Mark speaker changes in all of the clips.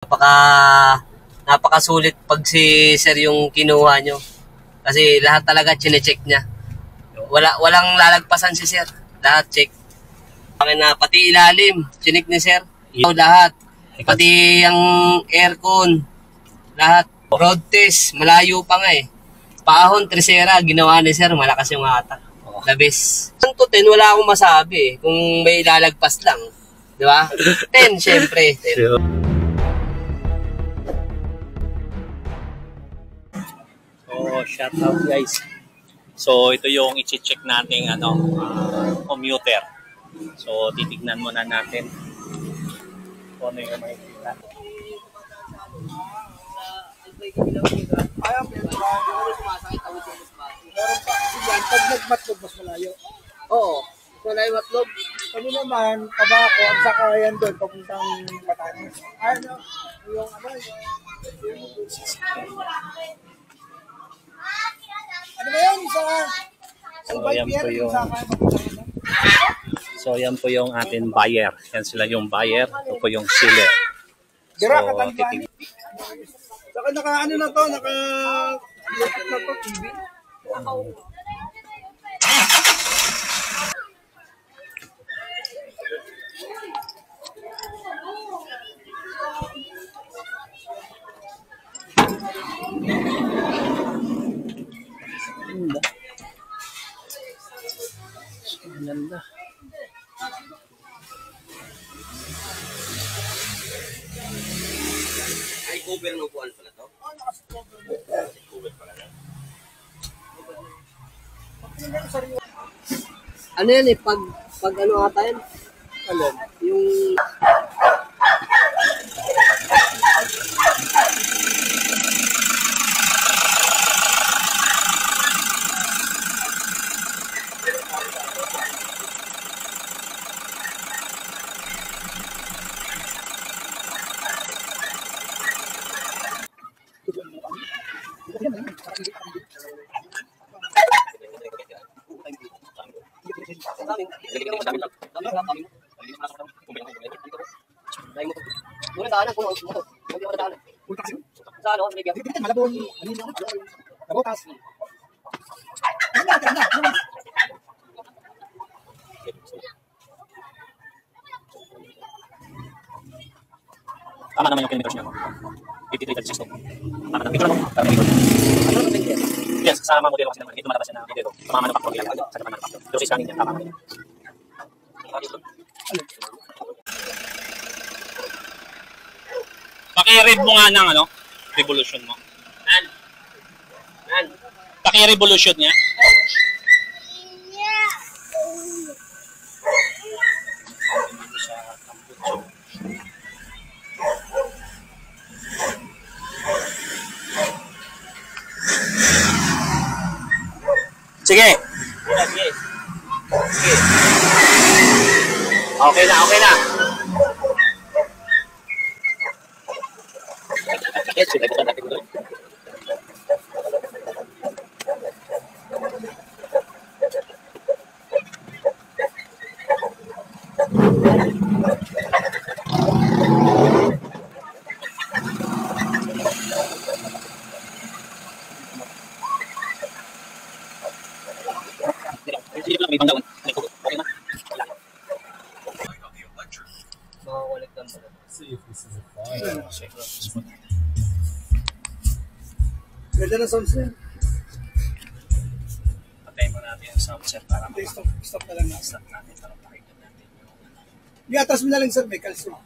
Speaker 1: Napaka napakasulit pag si sir yung kinuha nyo. Kasi lahat talaga chine-check niya. Walang lalagpasan si sir. Lahat check. Pati ilalim, chinik ni sir. Lahat. Pati ang aircon. Lahat. Road test, malayo pa nga eh. Paahon, Tresera, ginawa ni sir, malakas yung hatak. The best. 1 to 10, wala akong masabi eh. Kung may lalagpas lang. Di ba? 10, syempre. 10.
Speaker 2: So, shout out guys. So, ito yung i-check nating commuter. So, titignan muna natin kung ano yung makikita.
Speaker 3: Ayaw, meron pa. Meron pa. Kasi yan, pag nagmatlog, mas malayo.
Speaker 1: Oo. Malayo matlog.
Speaker 3: Kami naman, Tabaco, ang sakayan doon, papuntang Batanes. Ano, yung ano ba yun?
Speaker 2: So, yan po yung ating buyer. Yan sila yung buyer. Ito po yung seller.
Speaker 3: Dira, Katanbani. Saka naka-ano na to, naka-YouTube na to, TV.
Speaker 2: Ganda.
Speaker 1: Ay, cover ng upuan pala to? Cover pala na. Ano yan eh, pag ano ata yan?
Speaker 3: Alin?
Speaker 1: Yung...
Speaker 3: Malabon. Kabotas.
Speaker 2: Tama naman yung kilometers niya. 53.36. Tama naman. Ito lang mo. Yes, sa mga modelo kasi naman. Ito malabas yan na video. Sa mga manufacturer nila. Sa mga manufacturer. Pero sa scanning niya, tama naman. Paki-read mo nga ng revolution mo. Paki-revolution niya. Sige. Okay na, okay na.
Speaker 3: Ganda na sound sir.
Speaker 2: Patay mo natin yung sound set para
Speaker 3: Stop na lang na.
Speaker 2: stop natin para pakinggan natin yung
Speaker 3: Iatras mo na lang sir, may kalso.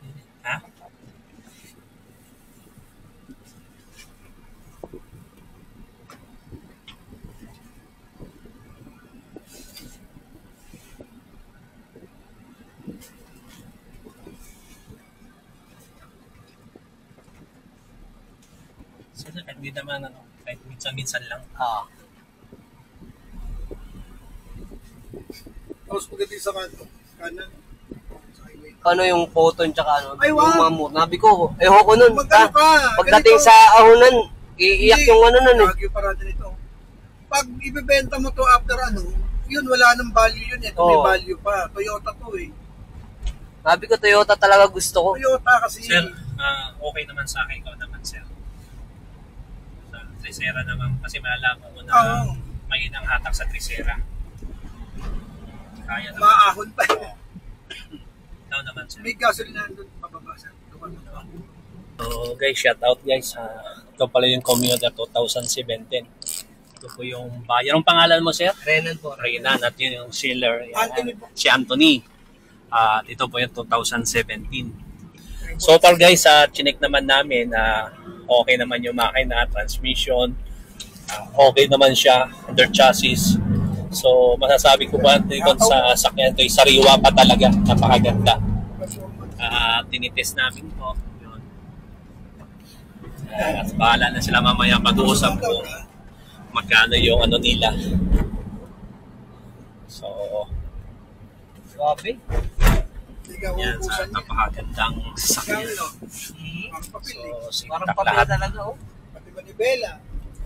Speaker 2: Ha? So, kahit hindi naman kahit minsan-minsan lang.
Speaker 3: Tapos pagdating sa kanan.
Speaker 1: Ano yung photon tsaka ano,
Speaker 3: Ay,
Speaker 1: yung
Speaker 3: wow.
Speaker 1: mamut. Nabi ko, ko nun.
Speaker 3: Magkano ka?
Speaker 1: Pagdating
Speaker 3: Ganito.
Speaker 1: sa ahunan, iiyak yung ano nun eh.
Speaker 3: Bagyo parada nito. Pag ibebenta mo to after yun wala nang value yun. Ito may
Speaker 1: Oo.
Speaker 3: value pa. Toyota to eh.
Speaker 1: Sabi ko, Toyota talaga gusto ko.
Speaker 3: Toyota kasi
Speaker 2: Sir, Okay naman sa akin, ikaw naman sir. Sa Trisera naman, kasi malalaman mo na
Speaker 3: Oo.
Speaker 2: may inang hatak sa Trisera. Kaya naman.
Speaker 3: Maahon pa.
Speaker 2: Ikaw naman sir.
Speaker 3: May gasolina doon pababa sa lugar na.
Speaker 2: So guys, shout out guys. Ito pala yung Commuter 2017. Ito po yung buyer. Anong pangalan mo sir?
Speaker 1: Renan po.
Speaker 2: Renan at yun yung seller. Yan.
Speaker 3: Anthony po.
Speaker 2: Si Anthony. At ito po yung 2017. So far guys, chinek naman namin na okay naman yung makina, transmission. Okay naman siya, under chassis. So masasabi ko ba dito sa sakyan ito, sariwa pa talaga, napakaganda. Tinitest namin po. Yun. At bahala na sila mamaya pag-uusap kung magkano yung ano nila. So,
Speaker 1: Grabe.
Speaker 3: Ikaw
Speaker 2: yan, sa
Speaker 3: ubusan niya.
Speaker 2: napakagandang sasakyan.
Speaker 3: Ikaw, no? Parang papel
Speaker 2: So,
Speaker 3: eh.
Speaker 1: Parang
Speaker 2: sintak
Speaker 1: papel
Speaker 2: lahat.
Speaker 1: talaga, oh.
Speaker 3: Pati manibela.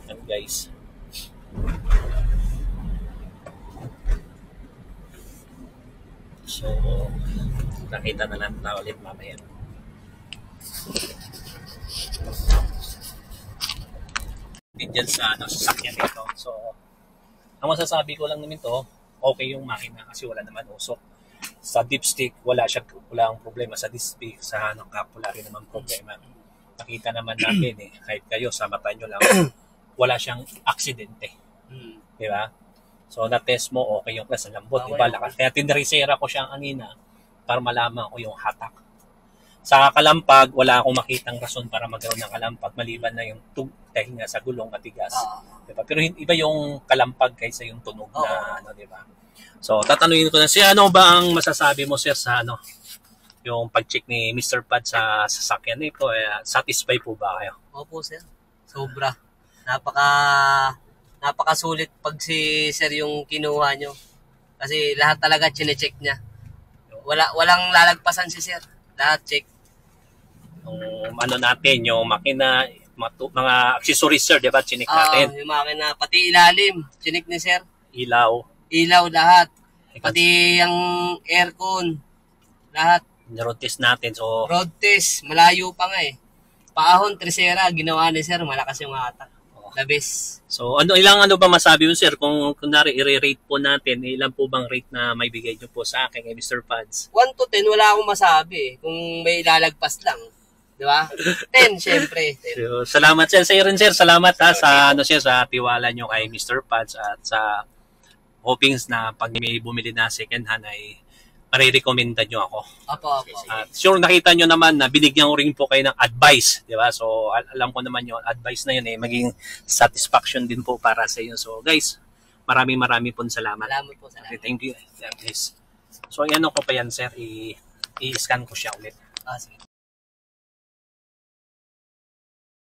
Speaker 2: Yan guys. So, nakita na lang na ulit mamaya. Dyan sa sasakyan nito. So, ang masasabi ko lang namin to, okay yung makina kasi wala naman usok. Sa dipstick, wala ang problema sa dipstick. Sa cap, wala rin naman problema. Nakita naman natin kahit kayo sa mata nyo lang, wala siyang aksidente. Di ba? So, na-test mo, okay yung class, lambot,
Speaker 1: Okay,
Speaker 2: di ba?
Speaker 1: okay.
Speaker 2: Kaya tinresera ko siya kanina para malaman ko yung hatak. Sa kalampag, wala akong makitang rason para magkaroon ng kalampag maliban na yung tahinga sa gulong matigas. Diba? Pero iba yung kalampag kaysa yung tunog na ano, di ba? So, tatanungin ko na siya, ano ba ang masasabi mo sir sa ano yung pag-check ni Mr. Pad sa sasakyan nito? Satisfied po ba kayo?
Speaker 1: Opo, sir. Sobra. Napakasulit pag si sir yung kinuha nyo. Kasi lahat talaga chine-check niya. Walang lalagpasan si sir. Lahat check.
Speaker 2: Yung ano natin, yung makina, mga accessories sir, di ba? Chinik natin.
Speaker 1: Yung makina, pati ilalim, chinik ni sir.
Speaker 2: Ilaw.
Speaker 1: Ilaw, lahat. Pati ang aircon, lahat.
Speaker 2: Road test natin. So,
Speaker 1: Road test, malayo pa nga eh. Paahon, Trisera, ginawa ni sir, malakas yung hatak. The best.
Speaker 2: So, ilang ano ba masabi mo sir? Kung kunwari i-rate po natin, ilan po bang rate na may bigay nyo po sa akin kay Mr. Pads?
Speaker 1: 1 to 10, wala akong masabi eh. Kung may ilalagpas lang. Di ba? 10, syempre. 10.
Speaker 2: So, salamat sir. Sa rin sir, salamat sa sa tiwala nyo kay Mr. Pads at sa hopings na pag may bumili na second hand ay marirekomenda nyo ako.
Speaker 1: Opo.
Speaker 2: At sure nakita nyo naman na binigyan ko rin po kayo ng advice, di ba? So alam ko naman yung advice na yun maging satisfaction din po para sa inyo. So guys, maraming pong salamat.
Speaker 1: Salamat po.
Speaker 2: Okay, thank you. Guys. So ano ko pa yan sir, i-scan ko siya ulit.
Speaker 1: Sige.